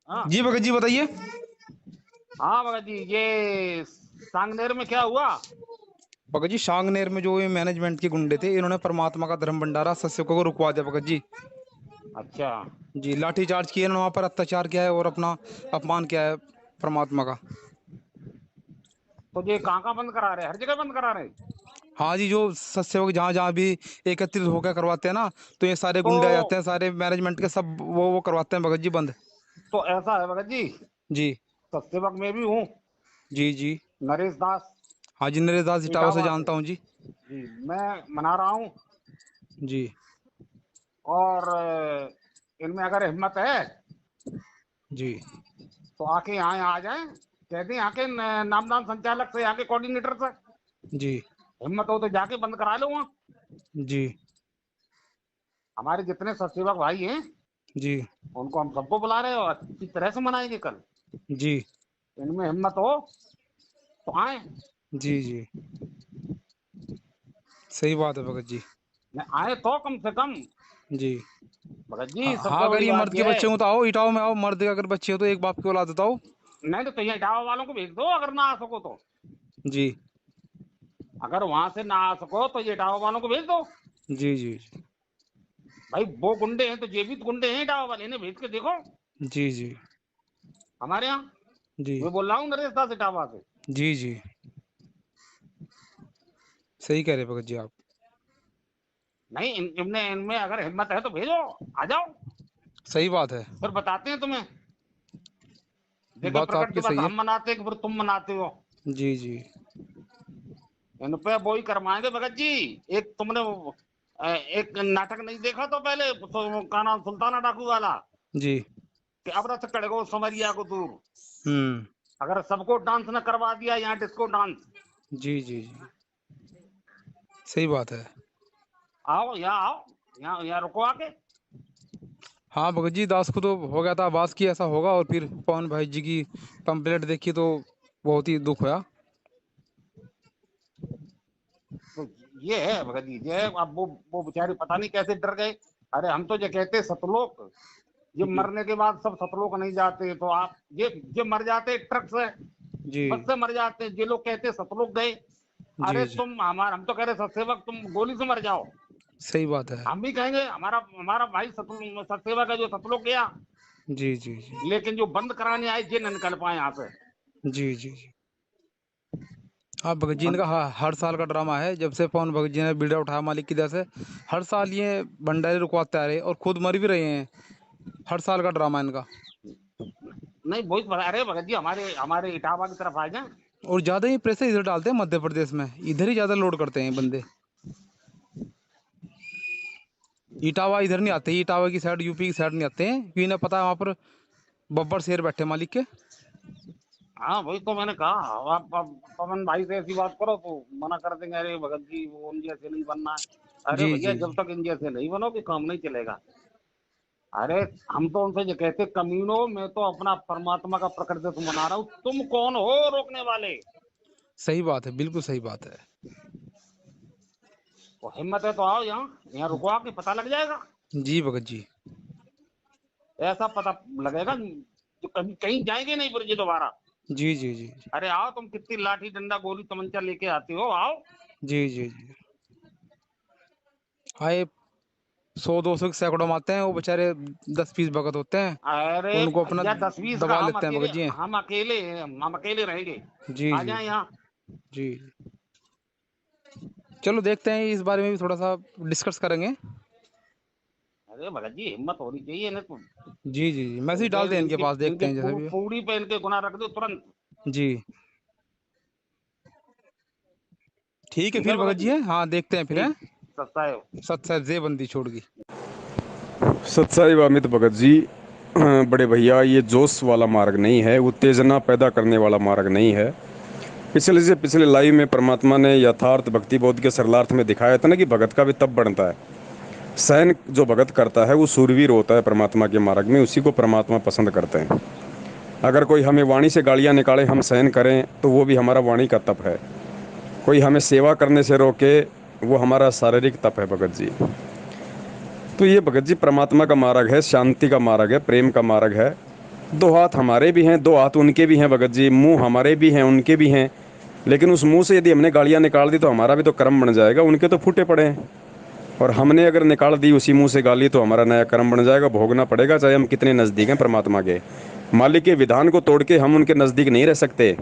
हाँ। जी भगत जी बताइए। हाँ भगत जी, ये सांगनेर में क्या हुआ? भगत जी सांगनेर में जो ये मैनेजमेंट के गुंडे थे, इन्होंने परमात्मा का धर्म भंडारा सत्संगों को रुकवा दिया भगत जी। अच्छा। जी लाठीचार्ज किए इन्होंने, वहाँ पर अत्याचार किया है और अपना अपमान किया है परमात्मा का। तो ये कहाँ बंद करा रहे? हर जगह बंद करा रहे? हाँ जी, जो सत्संग जहाँ जहाँ भी एकत्रित होकर करवाते हैं ना, तो ये सारे तो गुंडे आ जाते हैं, सारे मैनेजमेंट के सब वो करवाते हैं भगत जी बंद। तो ऐसा है भगत जी, जी सत्सेवक में भी हूँ, जी जी। नरेश दास हाँ जी, नरेश दास इटावा से इटावा से। जानता हूँ जी। जी, मैं मना रहा हूँ। जी और इनमें अगर हिम्मत है जी तो आके यहाँ आ जाए, कह दें यहाँ के नामदान संचालक से, यहाँ के कोऑर्डिनेटर से। जी हिम्मत हो तो जाके बंद करा लो वहाँ। जी हमारे जितने सत्सेवक भाई हैं, जी उनको हम सबको बुला रहे हैं और अच्छी तरह से मनाएंगे कल। जी इनमें हिम्मत हो तो आए। जी जी। सही बात है भगत जी। न आए तो कम से कम। जी भगत हाँ जी, हाँ, सबसे अगर बड़ी ये बात मर्द के यह है। बच्चे हो तो आओ इटाओ में आओ, मर्द के अगर बच्चे हो तो एक बाप की औलाद बताओ। नहीं तो यहाँ इटावा वालों को भेज दो, अगर ना आ सको तो। जी अगर वहां से ना आ सको तो ये इटावा वालों को भेज दो। जी जी भाई वो गुंडे हैं तो ये भी तो गुंडे हैं, इटावा वाले। इन्हें भेज के देखो जी जी हमारे यहाँ। जी मैं बोल रहा हूँ नरेश दास इटावा से। जी जी। सही कह रहे भगत जी आप। नहीं, इनमें इनमें अगर हिम्मत है तो भेजो, आ जाओ। सही बात है। फिर बताते हैं तुम्हें। देखो बात प्रकट आपकी दिवस सही है। हम मनाते हैं कि फिर तुम मनाते हो। जी जी इन पे वो ही करवाएंगे भगत जी। एक तुमने एक नाटक नहीं देखा तो पहले तो, का नाम सुल्ताना डाकू वाला, जी। कि अब रथ चढ़ेगो समरिया को दूर। हम्म। अगर सबको डांस न करवा दिया यहाँ डिस्को डांस। जी जी जी। सही बात है। आओ यहाँ, यहाँ यहाँ रुको आके। हाँ भगत जी, दास को तो हो गया था आवाज की ऐसा होगा, और फिर पवन भाई जी की कंप्लेंट देखी तो बहुत ही दुख हुआ। तो ये है भगत जी, ये अब वो बेचारे पता नहीं कैसे डर गए। अरे हम तो ये कहते सतलोक, ये जी मरने के बाद सब सतलोक नहीं जाते तो आप ये मर जाते ट्रक से, जी बस से मर जाते। ये लोग कहते सतलोक गए। जी अरे जी। तुम हमारा, हम तो कह रहे सतसेवक तुम गोली से मर जाओ। सही बात है। हम भी कहेंगे हमारा हमारा भाई सतसेवक है जो सतलोक गया। जी जी जी लेकिन जो बंद कराने आए ये न निकल पाए यहाँ से। जी जी जी। हाँ भगत जी, बंद। इनका हर साल का ड्रामा है, जब से पवन भगत जी ने बीड़ा उठाया मालिक की दया से। हर साल ये भंडारे रुकवाते आ रहे और खुद मर भी रहे हैं। हर साल का ड्रामा इनका। नहीं बहुत बड़ा। अरे भगत जी, हमारे हमारे इटावा की तरफ आ जाए। और ज़्यादा ही प्रेशर इधर डालते हैं मध्य प्रदेश में, इधर ही ज़्यादा लोड करते हैं बंदे। इटावा इधर नहीं आते, इटावा की साइड यूपी की साइड नहीं आते हैं, क्योंकि इन्हें पता है वहाँ पर बब्बर शेर बैठे मालिक के। हाँ वही तो मैंने कहा। आप पवन भाई से ऐसी बात करो तो मना कर देंगे, अरे भगत जी वो इन जैसे नहीं बनना है। अरे जी भैया, जी जब जी तक इन जैसे नहीं बनोगे काम नहीं चलेगा। अरे हम तो उनसे ये कहते, कमीनो मैं तो अपना परमात्मा का प्रकट दिवस मना रहा हूँ, तुम कौन हो रोकने वाले? सही बात है, बिल्कुल सही बात है। तो हिम्मत है तो आओ यहाँ, यहाँ रुको, आके पता लग जाएगा। जी भगत जी। ऐसा पता लगेगा जो कभी कहीं जाएंगे नहीं फिर ये दोबारा। जी जी जी अरे आओ, तुम कितनी लाठी डंडा गोली तमंचा लेके आते हो, आओ। जी जी जी। आए 100 200 के सैकड़ों में आते हैं, वो बेचारे 10 20 भगत होते हैं, अरे उनको अपना भैया, 10 20 का दबा हम लेते हैं अकेले, भगत जी। हम अकेले रहेंगे। जी आ जी जाए यहाँ। जी। चलो देखते हैं, इस बारे में भी थोड़ा सा डिस्कस करेंगे। अरे भगत जी, हिम्मत होनी चाहिए ना तुम। जी जी जी, मैसेज डाल दें इनके इनके पास, देखते इनके हैं जैसे भी हो। पूरी पे इनके गुना रख दो तुरंत। जी ठीक है ठीक है फिर भगत भगत जी जी। है, हाँ देखते हैं फिर है। ठीक। सत्ता है। सत साहब जेबंदी छोड़ गई। सत्साई अमित भगत जी, बड़े भैया, ये जोश वाला मार्ग नहीं है, उत्तेजना पैदा करने वाला मार्ग नहीं है। पिछले से पिछले लाइव में परमात्मा ने यथार्थ भक्ति बोध के सरलार्थ में दिखाया था ना कि भगत का भी तब बनता है। सहन जो भगत करता है वो सूरवीर होता है परमात्मा के मार्ग में, उसी को परमात्मा पसंद करते हैं। अगर कोई हमें वाणी से गालियाँ निकाले, हम सहन करें, तो वो भी हमारा वाणी का तप है। कोई हमें सेवा करने से रोके, वो हमारा शारीरिक तप है भगत जी। तो ये भगत जी परमात्मा का मार्ग है, शांति का मार्ग है, प्रेम का मार्ग है। दो हाथ हमारे भी हैं, दो हाथ उनके भी हैं भगत जी, मुंह हमारे भी हैं उनके भी हैं, लेकिन उस मुंह से यदि हमने गालियाँ निकाल दी तो हमारा भी तो कर्म बन जाएगा, उनके तो फूटे पड़े हैं। और हमने अगर निकाल दी उसी मुंह से गाली तो हमारा नया कर्म बन जाएगा, भोगना पड़ेगा, चाहे हम कितने नज़दीक हैं परमात्मा के। मालिक के विधान को तोड़ के हम उनके नज़दीक नहीं रह सकते।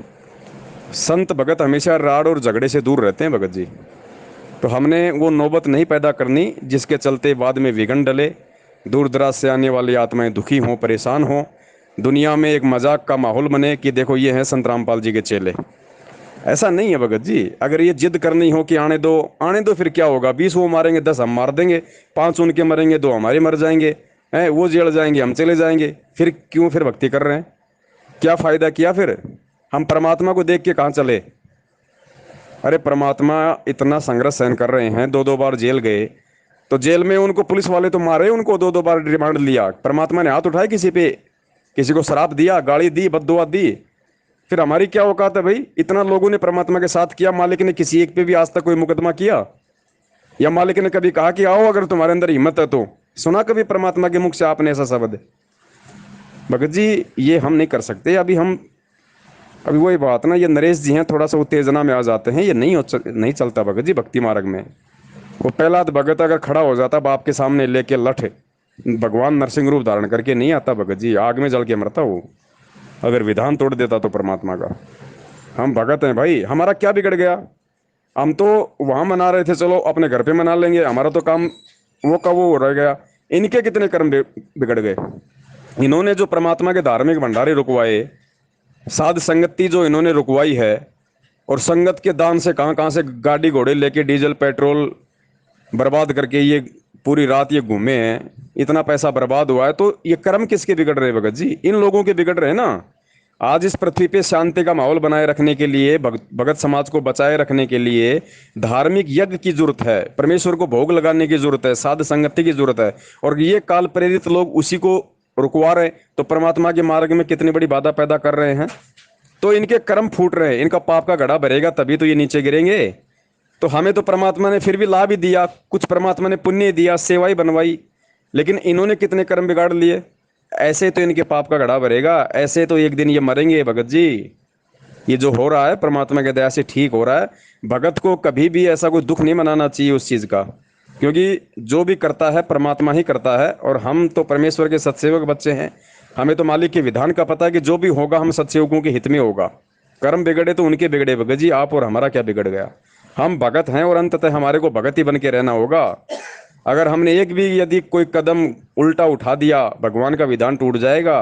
संत भगत हमेशा राड़ और झगड़े से दूर रहते हैं भगत जी। तो हमने वो नौबत नहीं पैदा करनी जिसके चलते बाद में विघन डले, दूर दराज से आने वाली आत्माएं दुखी हों, परेशान हों, दुनिया में एक मजाक का माहौल बने कि देखो ये हैं संत रामपाल जी के चेले। ऐसा नहीं है भगत जी। अगर ये जिद करनी हो कि आने दो, फिर क्या होगा? 20 वो मारेंगे, 10 हम मार देंगे, 5 उनके मरेंगे, 2 हमारे मर जाएंगे, हैं वो जेल जाएंगे, हम चले जाएंगे, फिर क्यों फिर भक्ति कर रहे हैं? क्या फ़ायदा किया फिर? हम परमात्मा को देख के कहाँ चले? अरे परमात्मा इतना संघर्ष सहन कर रहे हैं, 2-2 बार जेल गए, तो जेल में उनको पुलिस वाले तो मारे, उनको 2-2 बार रिमांड लिया, परमात्मा ने हाथ उठाए किसी पे? किसी को शराब दिया, गाली दी, बद्दुआ दी? फिर हमारी क्या औकात है भाई? इतना लोगों ने परमात्मा के साथ किया, मालिक ने किसी एक पे भी आज तक कोई मुकदमा किया? या मालिक ने कभी कहा कि आओ अगर तुम्हारे अंदर हिम्मत है तो? सुना कभी परमात्मा के मुख से आपने ऐसा शब्द? भगत जी ये हम नहीं कर सकते। अभी वही बात ना, ये नरेश जी हैं, थोड़ा सा उत्तेजना में आ जाते हैं, ये नहीं चलता भगत जी भक्ति मार्ग में। वो पहला भगत अगर खड़ा हो जाता बाप के सामने लेके लठ, भगवान नरसिंह रूप धारण करके नहीं आता भगत जी, आग में जल के मरता वो, अगर विधान तोड़ देता तो परमात्मा का। हम भगत हैं भाई, हमारा क्या बिगड़ गया? हम तो वहां मना रहे थे, चलो अपने घर पे मना लेंगे, हमारा तो काम वो का वो रह गया। इनके कितने कर्म बिगड़ गए? इन्होंने जो परमात्मा के धार्मिक भंडारे रुकवाए, साध संगति जो इन्होंने रुकवाई है, और संगत के दान से कहाँ कहाँ से गाड़ी घोड़े लेके डीजल पेट्रोल बर्बाद करके ये पूरी रात ये घूमे हैं, इतना पैसा बर्बाद हुआ है, तो ये कर्म किसके बिगड़ रहे हैं भगत जी? इन लोगों के बिगड़ रहे हैं ना। आज इस पृथ्वी पे शांति का माहौल बनाए रखने के लिए, भगत समाज को बचाए रखने के लिए धार्मिक यज्ञ की जरूरत है, परमेश्वर को भोग लगाने की जरूरत है, साध संगति की जरूरत है, और ये काल प्रेरित लोग उसी को रुकवा रहे, तो परमात्मा के मार्ग में कितनी बड़ी बाधा पैदा कर रहे हैं। तो इनके कर्म फूट रहे हैं, इनका पाप का घड़ा भरेगा तभी तो ये नीचे गिरेंगे। तो हमें तो परमात्मा ने फिर भी लाभ ही दिया, कुछ परमात्मा ने पुण्य दिया, सेवाई बनवाई, लेकिन इन्होंने कितने कर्म बिगाड़ लिए। ऐसे तो इनके पाप का घड़ा भरेगा, ऐसे तो एक दिन ये मरेंगे भगत जी। ये जो हो रहा है परमात्मा की दया से ठीक हो रहा है। भगत को कभी भी ऐसा कोई दुख नहीं मनाना चाहिए उस चीज़ का, क्योंकि जो भी करता है परमात्मा ही करता है, और हम तो परमेश्वर के सत्सेवक बच्चे हैं। हमें तो मालिक के विधान का पता है कि जो भी होगा हम सत्सेवकों के हित में होगा। कर्म बिगड़े तो उनके बिगड़े भगत जी, आप और हमारा क्या बिगड़ गया? हम भगत हैं और अंततः हमारे को भगत ही बन के रहना होगा। अगर हमने एक भी यदि कोई कदम उल्टा उठा दिया, भगवान का विधान टूट जाएगा।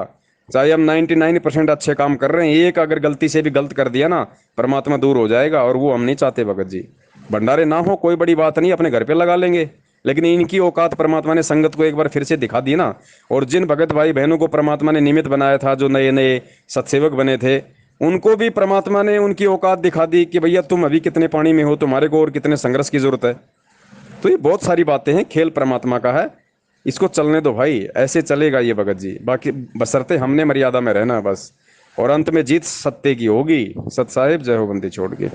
चाहे हम 99% अच्छे काम कर रहे हैं, एक अगर गलती से भी गलत कर दिया ना, परमात्मा दूर हो जाएगा, और वो हम नहीं चाहते भगत जी। भंडारे ना हो कोई बड़ी बात नहीं, अपने घर पे लगा लेंगे, लेकिन इनकी औकात परमात्मा ने संगत को एक बार फिर से दिखा दी ना। और जिन भगत भाई बहनों को परमात्मा ने निमित्त बनाया था, जो नए नए सत्सेवक बने थे, उनको भी परमात्मा ने उनकी औकात दिखा दी कि भैया तुम अभी कितने पानी में हो, तुम्हारे को और कितने संघर्ष की जरूरत है। तो ये बहुत सारी बातें हैं, खेल परमात्मा का है, इसको चलने दो भाई, ऐसे चलेगा ये भगत जी। बाकी बशर्ते हमने मर्यादा में रहना बस, और अंत में जीत सत्य की होगी। सत साहिब जय हो बंदी छोड़ के।